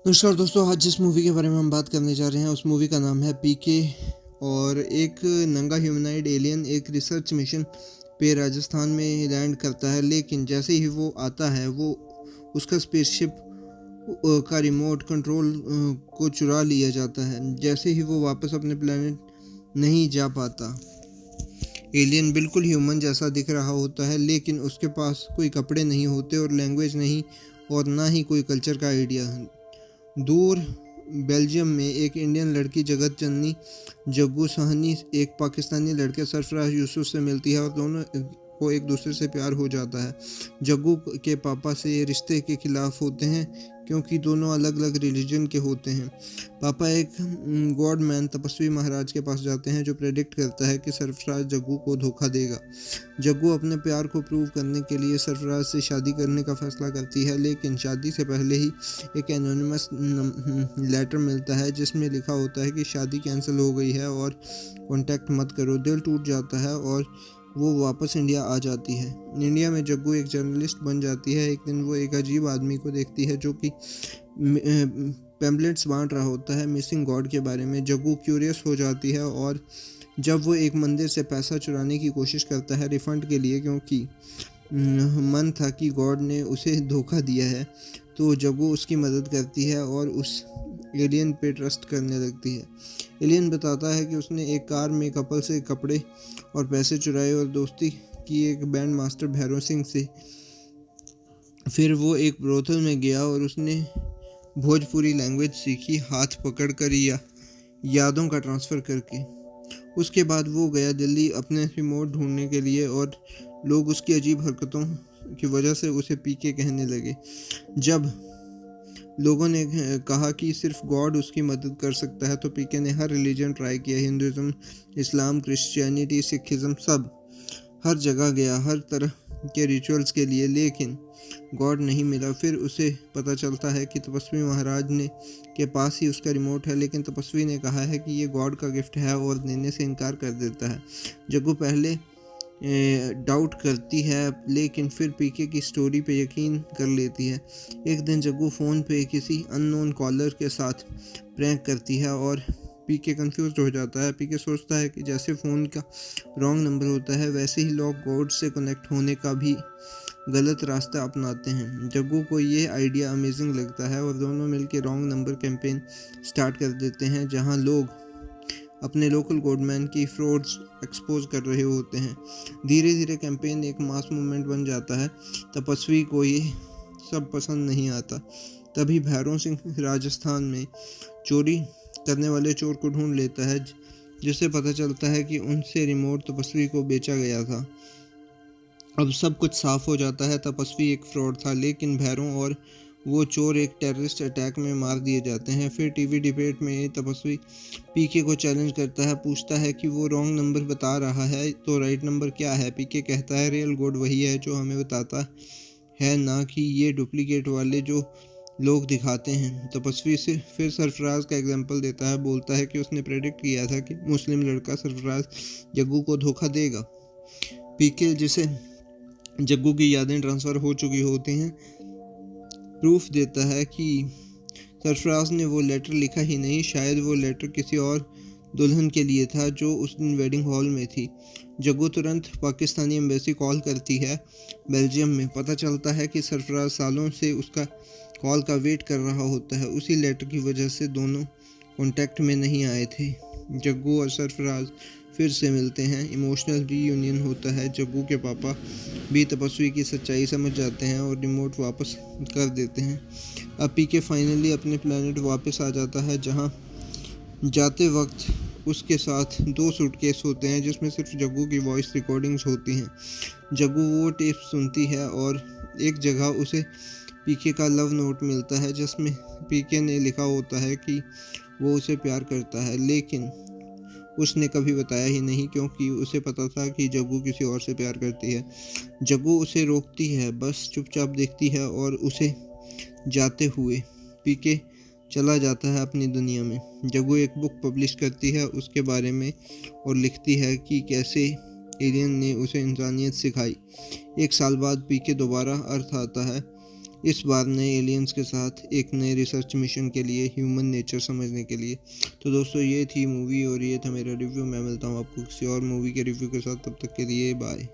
नमस्कार दोस्तों, आज जिस मूवी के बारे में हम बात करने जा रहे हैं उस मूवी का नाम है पीके। और एक नंगा ह्यूमनॉइड एलियन एक रिसर्च मिशन पे राजस्थान में लैंड करता है, लेकिन जैसे ही वो आता है वो उसका स्पेसशिप का रिमोट कंट्रोल को चुरा लिया जाता है। जैसे ही वो वापस अपने प्लेनेट नहीं जा पाता, एलियन बिल्कुल ह्यूमन जैसा दिख रहा होता है, लेकिन उसके पास कोई कपड़े नहीं होते और लैंग्वेज नहीं और ना ही कोई कल्चर का आइडिया। दूर बेल्जियम में एक इंडियन लड़की जगत जननी जग्गू साहनी एक पाकिस्तानी लड़के सरफराज यूसुफ से मिलती है और दोनों को एक दूसरे से प्यार हो जाता है। जग्गू के पापा से ये रिश्ते के खिलाफ होते हैं क्योंकि दोनों अलग अलग रिलीजन के होते हैं। पापा एक गॉड मैन तपस्वी महाराज के पास जाते हैं जो प्रेडिक्ट करता है कि सरफराज जग्गू को धोखा देगा। जग्गू अपने प्यार को प्रूव करने के लिए सरफराज से शादी करने का फैसला करती है, लेकिन शादी से पहले ही एक एनोनिमस लेटर मिलता है जिसमें लिखा होता है कि शादी कैंसिल हो गई है और कांटेक्ट मत करो। दिल टूट जाता है और वो वापस इंडिया आ जाती है। इंडिया में जग्गू एक जर्नलिस्ट बन जाती है। एक दिन वो एक अजीब आदमी को देखती है जो कि पैम्पलेट्स बांट रहा होता है मिसिंग गॉड के बारे में। जग्गू क्यूरियस हो जाती है और जब वो एक मंदिर से पैसा चुराने की कोशिश करता है रिफंड के लिए, क्योंकि मन था कि गॉड ने उसे धोखा दिया है, तो जग्गू उसकी मदद करती है और उस एलियन पे ट्रस्ट करने लगती है। एलियन बताता है कि उसने एक कार में कपल से कपड़े और पैसे चुराए और दोस्ती की एक बैंड मास्टर भैरव सिंह से। फिर वो एक ब्रोथल में गया और उसने भोजपुरी लैंग्वेज सीखी, हाथ पकड़ कर या यादों का ट्रांसफ़र करके। उसके बाद वो गया दिल्ली अपने रिमोट ढूंढने के लिए और लोग उसकी अजीब हरकतों की वजह से उसे पीके कहने लगे। जब लोगों ने कहा कि सिर्फ गॉड उसकी मदद कर सकता है, तो पीके ने हर रिलीजन ट्राई किया, हिंदुज़म, इस्लाम, क्रिश्चियनिटी, सिखिज़म, सब हर जगह गया, हर तरह के रिचुअल्स के लिए, लेकिन गॉड नहीं मिला। फिर उसे पता चलता है कि तपस्वी महाराज ने के पास ही उसका रिमोट है, लेकिन तपस्वी ने कहा है कि ये गॉड का गिफ्ट है और देने से इनकार कर देता है। जग्गू पहले डाउट करती है, लेकिन फिर पीके की स्टोरी पे यकीन कर लेती है। एक दिन जग्गू फ़ोन पे किसी अननोन कॉलर के साथ प्रैंक करती है और पीके कंफ्यूज हो जाता है। पीके सोचता है कि जैसे फ़ोन का रॉन्ग नंबर होता है, वैसे ही लोग गॉड से कनेक्ट होने का भी गलत रास्ता अपनाते हैं। जग्गू को ये आइडिया अमेजिंग लगता है और दोनों मिलकर रॉन्ग नंबर कैंपेन स्टार्ट कर देते हैं, जहां लोग अपने लोकल गॉडमैन की फ्रॉड्स एक्सपोज कर रहे होते हैं। धीरे धीरे कैंपेन एक मास मूवमेंट बन जाता है। तपस्वी को ये सब पसंद नहीं आता। तभी भैरव सिंह राजस्थान में चोरी करने वाले चोर को ढूंढ लेता है, जिससे पता चलता है कि उनसे रिमोट तपस्वी को बेचा गया था। अब सब कुछ साफ हो जाता है। तपस्वी एक फ्रॉड था, लेकिन भैरव और वो चोर एक टेररिस्ट अटैक में मार दिए जाते हैं। फिर टीवी डिबेट में तपस्वी पीके को चैलेंज करता है, पूछता है कि वो रॉन्ग नंबर बता रहा है तो राइट नंबर क्या है। पीके कहता है रियल गॉड वही है जो हमें बताता है, ना कि ये डुप्लीकेट वाले जो लोग दिखाते हैं। तपस्वी से फिर सरफराज का एग्जाम्पल देता है, बोलता है कि उसने प्रेडिक्ट किया था कि मुस्लिम लड़का सरफराज जग्गू को धोखा देगा। पीके जिसे जग्गू की यादें ट्रांसफ़र हो चुकी होती हैं, प्रूफ देता है कि सरफराज ने वो लेटर लिखा ही नहीं, शायद वो लेटर किसी और दुल्हन के लिए था जो उस दिन वेडिंग हॉल में थी। जग्गू तुरंत पाकिस्तानी एम्बेसी कॉल करती है बेल्जियम में। पता चलता है कि सरफराज सालों से उसका कॉल का वेट कर रहा होता है। उसी लेटर की वजह से दोनों कांटेक्ट में नहीं आए थे। जग्गू और सरफराज फिर से मिलते हैं, इमोशनल रीयूनियन होता है। जग्गू के पापा भी तपस्वी की सच्चाई समझ जाते हैं और रिमोट वापस कर देते हैं। अब पीके फाइनली अपने प्लेनेट वापस आ जाता है, जहां जाते वक्त उसके साथ 2 सूटकेस होते हैं जिसमें सिर्फ जग्गू की वॉइस रिकॉर्डिंग्स होती हैं। जग्गू वो टेप सुनती है और एक जगह उसे पीके का लव नोट मिलता है जिसमें पीके ने लिखा होता है कि वो उसे प्यार करता है, लेकिन उसने कभी बताया ही नहीं क्योंकि उसे पता था कि जग्गू किसी और से प्यार करती है। जग्गू उसे रोकती है, बस चुपचाप देखती है और उसे जाते हुए पीके चला जाता है अपनी दुनिया में। जग्गू एक बुक पब्लिश करती है उसके बारे में और लिखती है कि कैसे एलियन ने उसे इंसानियत सिखाई। 1 साल बाद पीके दोबारा अर्थ आता है इस बार नए एलियंस के साथ एक नए रिसर्च मिशन के लिए, ह्यूमन नेचर समझने के लिए। तो दोस्तों ये थी मूवी और ये था मेरा रिव्यू। मैं मिलता हूँ आपको किसी और मूवी के रिव्यू के साथ, तब तक के लिए बाय।